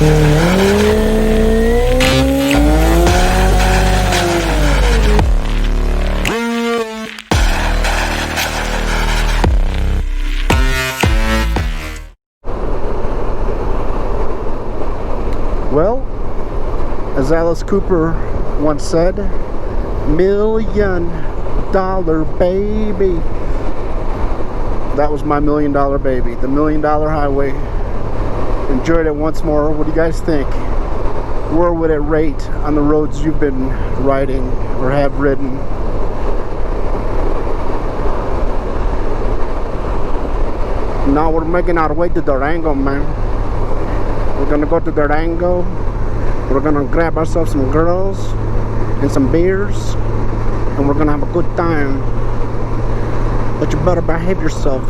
Well, as Alice Cooper once said, $1 million baby. That was my $1 million baby, the $1 million highway. Enjoyed it once more. What do you guys think? Where would it rate on the roads you've been riding or have ridden? Now we're making our way to Durango, man. We're gonna go to Durango. We're gonna grab ourselves some girls and some beers, and we're gonna have a good time. But you better behave yourself.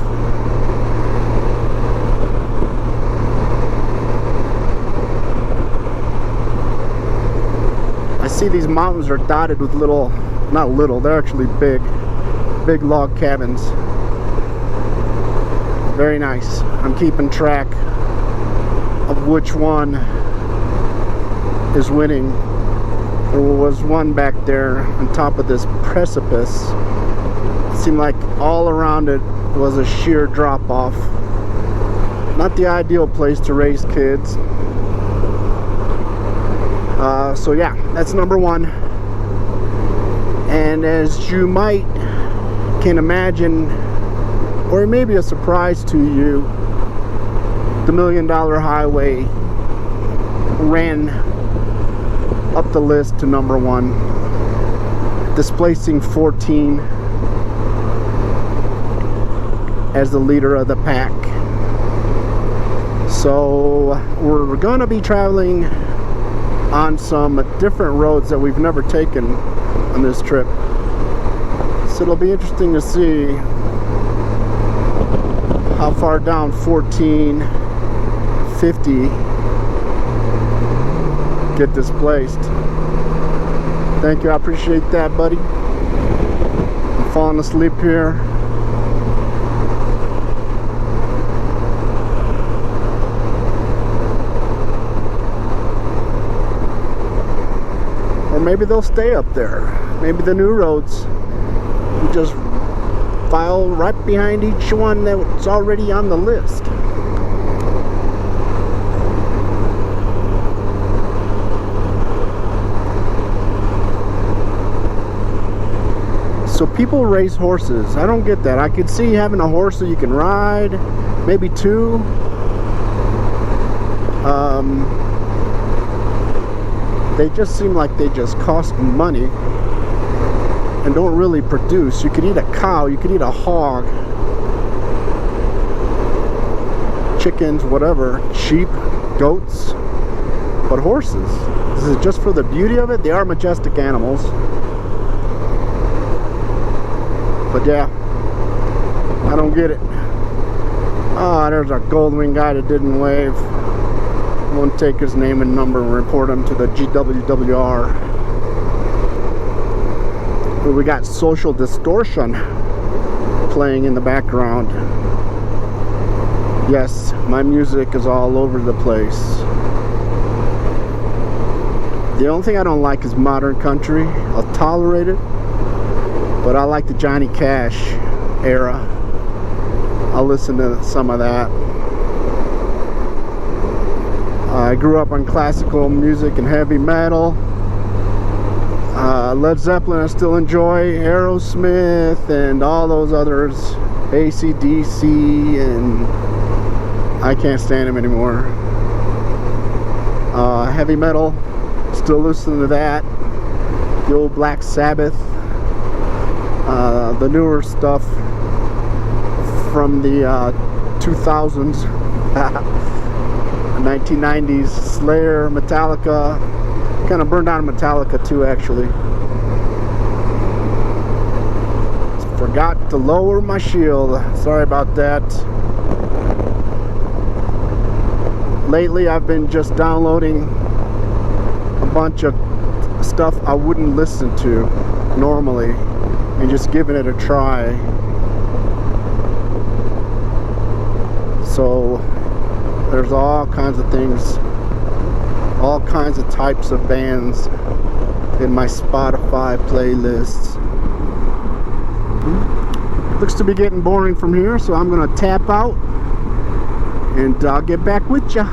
I see these mountains are dotted with little, not little, they're actually big log cabins. Very nice. I'm keeping track of which one is winning. There was one back there on top of this precipice. It seemed like all around it was a sheer drop off. Not the ideal place to raise kids. So yeah, that's number one. And as you might can imagine, or it may be a surprise to you, the $1 Million Highway ran up the list to number one, displacing 14 as the leader of the pack. So we're gonna be traveling on some different roads that we've never taken on this trip. So it'll be interesting to see how far down 1450 get displaced. Thank you, I appreciate that, buddy. I'm falling asleep here. Or maybe they'll stay up there. Maybe the new roads will just file right behind each one that's already on the list. So people race horses. I don't get that. I could see having a horse that you can ride, maybe two. They just seem like they just cost money and don't really produce. You could eat a cow, you could eat a hog, chickens, whatever, sheep, goats, but horses, this is just for the beauty of it. They are majestic animals. But yeah, I don't get it. Ah, there's a Goldwing guy that didn't wave. Won't take his name and number and report him to the GWWR. But we got Social Distortion playing in the background. Yes, my music is all over the place. The only thing I don't like is modern country. I'll tolerate it, but I like the Johnny Cash era. I'll listen to some of that. I grew up on classical music and heavy metal. Led Zeppelin I still enjoy, Aerosmith and all those others, AC/DC, and I can't stand them anymore. Heavy metal, still listen to that. The old Black Sabbath, the newer stuff from the 2000s. 1990s, Slayer, Metallica. Kind of burned out Metallica too, actually. Forgot to lower my shield. Sorry about that. Lately I've been just downloading a bunch of stuff I wouldn't listen to normally and just giving it a try. So there's all kinds of things all kinds of types of bands in my Spotify playlists. Looks to be getting boring from here, so I'm gonna tap out and I'll get back with ya.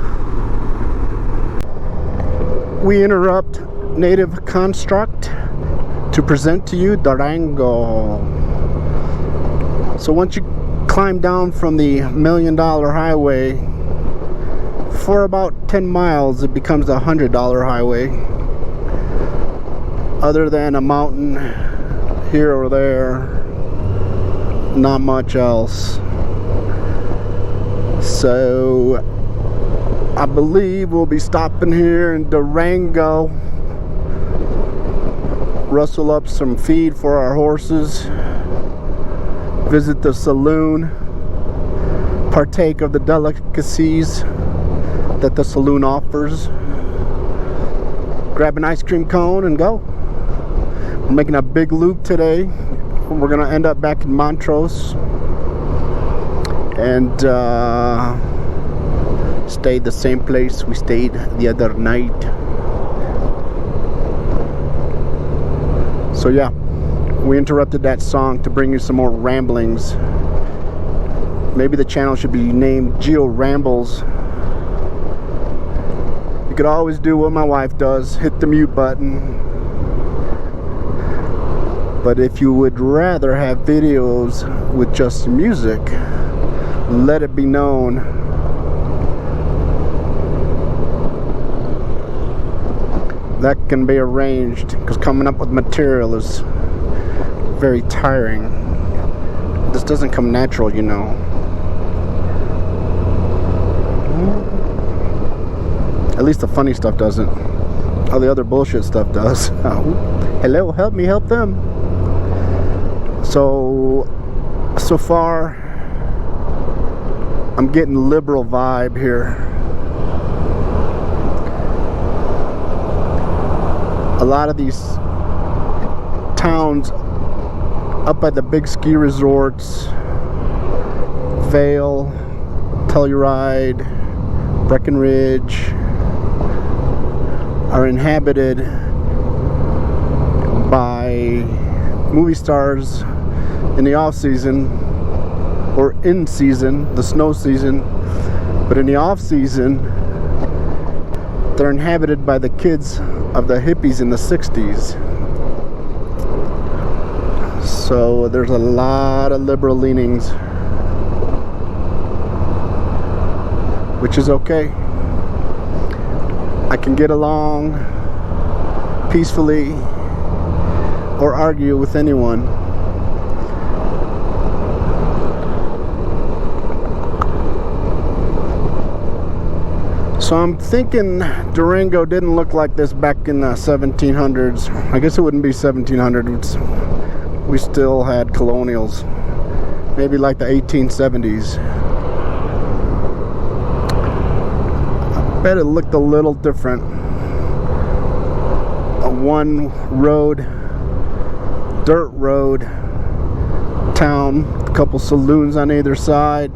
We interrupt Native Construct to present to you Durango. So once you climb down from the $1 million highway, for about 10 miles it becomes a $100 highway. Other than a mountain here or there, not much else. So I believe we'll be stopping here in Durango, rustle up some feed for our horses, visit the saloon, partake of the delicacies that the saloon offers, grab an ice cream cone and go. We're making a big loop today. We're gonna end up back in Montrose and stay the same place we stayed the other night. So yeah, we interrupted that song to bring you some more ramblings. Maybe the channel should be named Geo Rambles. You could always do what my wife does, hit the mute button. But if you would rather have videos with just music, let it be known. That can be arranged, because coming up with material is very tiring. This doesn't come natural, you know. At least the funny stuff doesn't. All the other bullshit stuff does. Hello, help me help them. So far, I'm getting liberal vibe here. A lot of these towns up at the big ski resorts, Vail, Telluride, Breckenridge, are inhabited by movie stars in the off season, or in season, the snow season. But in the off season, they're inhabited by the kids of the hippies in the 60s. So there's a lot of liberal leanings, which is okay. I can get along peacefully or argue with anyone. So I'm thinking Durango didn't look like this back in the 1700s. I guess it wouldn't be 1700s. We still had colonials. Maybe like the 1870s. I bet it looked a little different. A one road, dirt road town, a couple saloons on either side,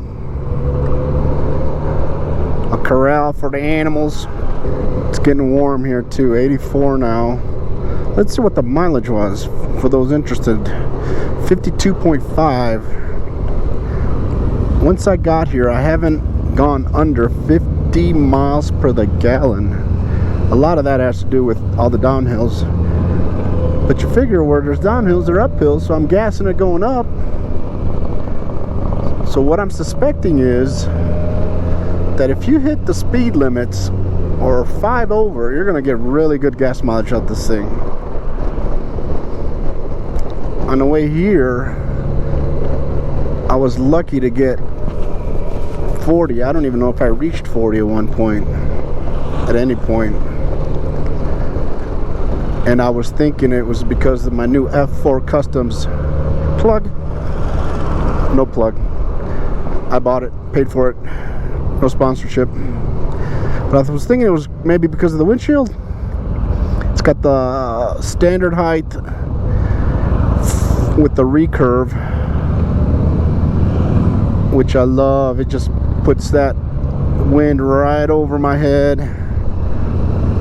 a corral for the animals. It's getting warm here too, 84 now. Let's see what the mileage was for those interested. 52.5. Once I got here, I haven't gone under 50 miles per the gallon. A lot of that has to do with all the downhills. But you figure where there's downhills, there are uphills, so I'm gassing it going up. So what I'm suspecting is that if you hit the speed limits or 5 over, you're gonna get really good gas mileage out this thing. On the way here, I was lucky to get 40. I don't even know if I reached 40 at one point, at any point. And I was thinking it was because of my new F4 Customs plug. No plug. I bought it, paid for it. No sponsorship. But I was thinking it was maybe because of the windshield. It's got the standard height with the recurve, which I love. It just puts that wind right over my head.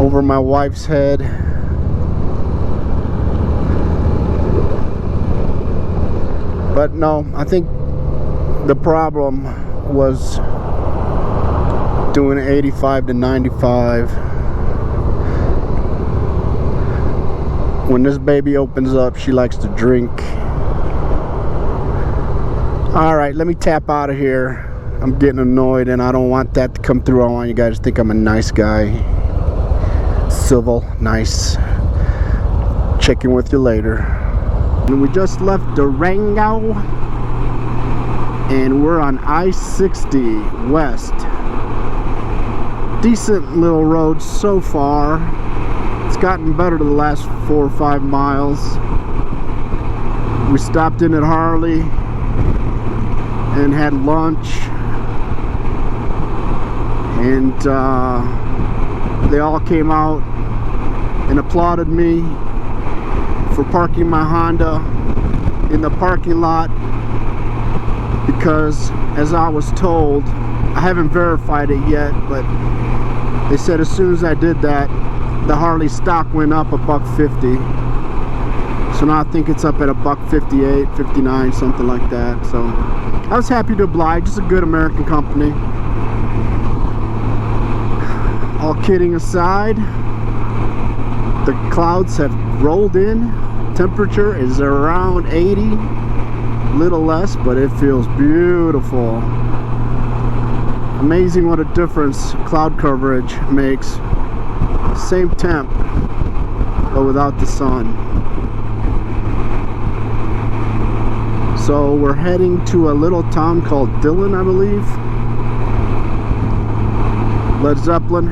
over my wife's head. But no, I think the problem was doing 85 to 95. When this baby opens up, she likes to drink. Alright, let me tap out of here. I'm getting annoyed and I don't want that to come through. I want you guys to think I'm a nice guy. Civil, nice. Check in with you later. And we just left Durango and we're on I-60 West. Decent little road so far. It's gotten better the last 4 or 5 miles. We stopped in at Harley and had lunch, and they all came out and applauded me for parking my Honda in the parking lot, because as I was told, I haven't verified it yet, but they said as soon as I did that, the Harley stock went up $1.50. So now I think it's up at $1.58, 59, something like that. So I was happy to oblige. It's a good American company. All kidding aside, the clouds have rolled in. Temperature is around 80, little less, but it feels beautiful. Amazing what a difference cloud coverage makes. Same temp, but without the sun. So we're heading to a little town called Dillon, I believe. Led Zeppelin,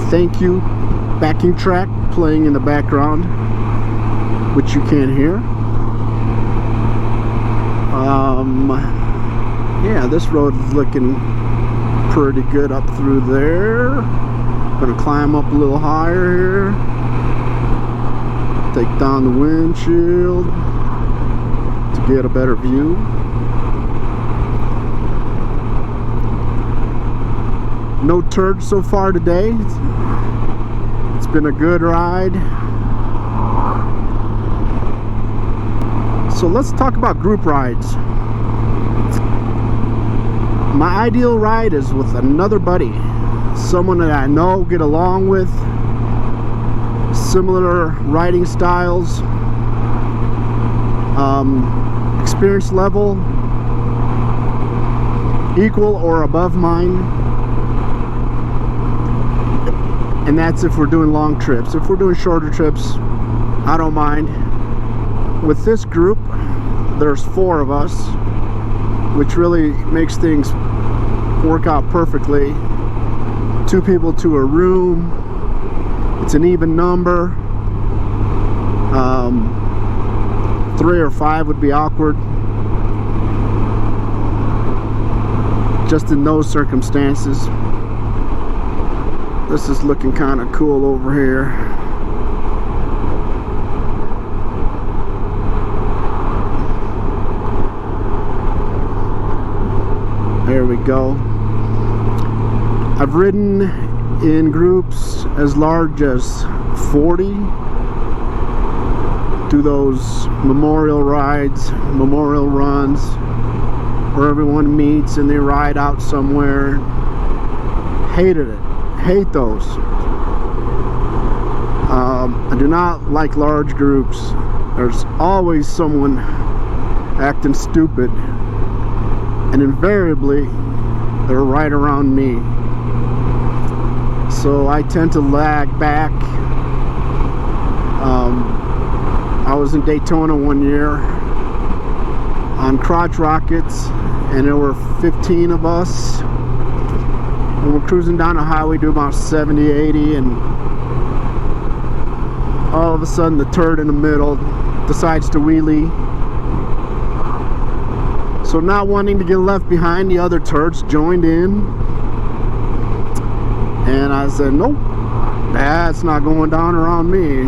Thank You backing track playing in the background, which you can't hear. Yeah, this road is looking pretty good up through there. Gonna climb up a little higher here. Take down the windshield to get a better view. No turds so far today. It's been a good ride. So let's talk about group rides. My ideal ride is with another buddy. Someone that I know, get along with, similar riding styles, experience level equal or above mine. And that's if we're doing long trips. If we're doing shorter trips, I don't mind. With this group, there's 4 of us, which really makes things work out perfectly. 2 people to a room. It's an even number. 3 or 5 would be awkward. Just in those circumstances. This is looking kind of cool over here. There we go. I've ridden in groups as large as 40. Do those memorial rides, memorial runs, where everyone meets and they ride out somewhere. Hated it. Hate those. I do not like large groups. There's always someone acting stupid, and invariably they're right around me. So I tend to lag back. I was in Daytona one year on crotch rockets, and there were 15 of us. And we're cruising down the highway, do about 70, 80, and all of a sudden the turd in the middle decides to wheelie. So not wanting to get left behind, the other turds joined in. And I said, nope, that's not going down around me.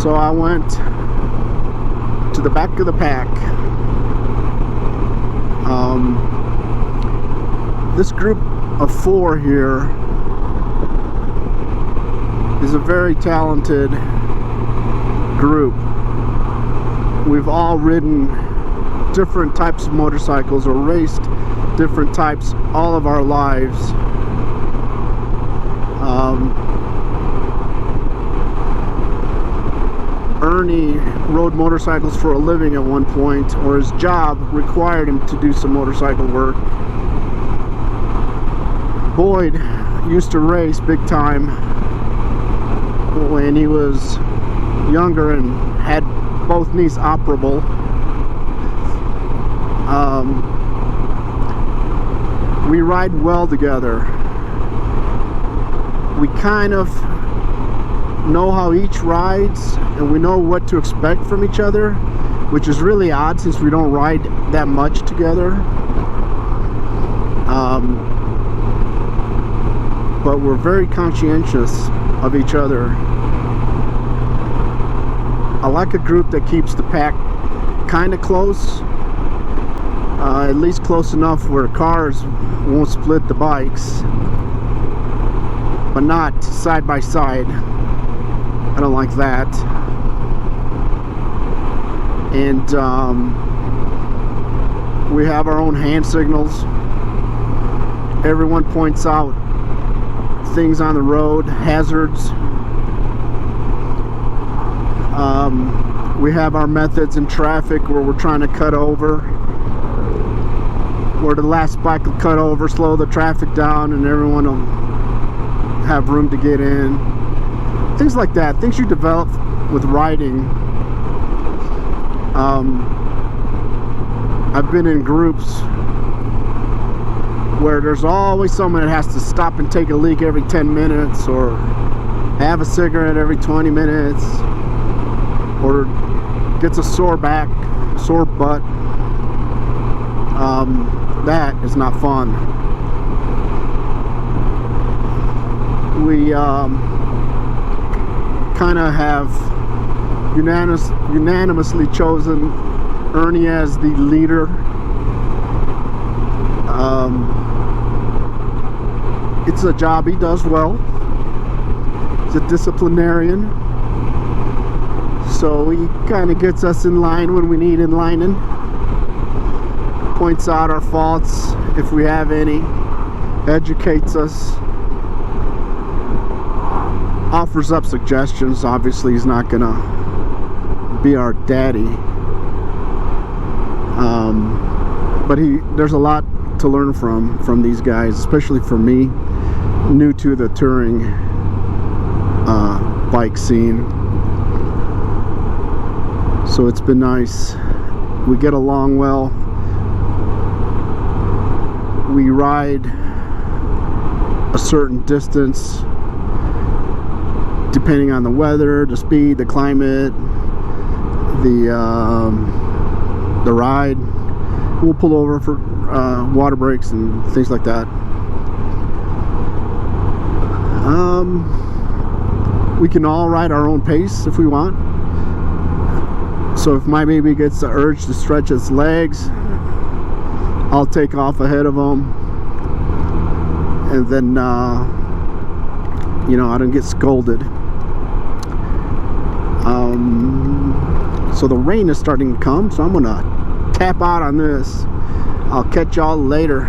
So I went to the back of the pack. This group of 4 here is a very talented group. We've all ridden different types of motorcycles or raced different types all of our lives. Ernie rode motorcycles for a living at one point, or his job required him to do some motorcycle work. Boyd used to race big time when he was younger and had both knees operable. We ride well together. We kind of know how each rides, and we know what to expect from each other, which is really odd since we don't ride that much together. But we're very conscientious of each other. I like a group that keeps the pack kind of close, at least close enough where cars won't split the bikes, but not side by side. I don't like that. And we have our own hand signals. Everyone points out things on the road, hazards. We have our methods in traffic where we're trying to cut over, where the last bike will cut over, slow the traffic down, and everyone will have room to get in. Things like that, things you develop with riding. I've been in groups where there's always someone that has to stop and take a leak every 10 minutes, or have a cigarette every 20 minutes, or gets a sore back, sore butt. That is not fun. We kind of have unanimously chosen Ernie as the leader. It's a job he does well. He's a disciplinarian, so he kind of gets us in line when we need in lining, points out our faults if we have any, educates us, offers up suggestions. Obviously he's not gonna be our daddy, but there's a lot to learn from these guys, especially for me, new to the touring bike scene. So it's been nice. We get along well. We ride a certain distance depending on the weather, the speed, the climate, the ride. We'll pull over for water breaks and things like that. We can all ride our own pace if we want. So if my baby gets the urge to stretch its legs, I'll take off ahead of him, and then you know, I don't get scolded. So the rain is starting to come, so I'm gonna tap out on this. I'll catch y'all later.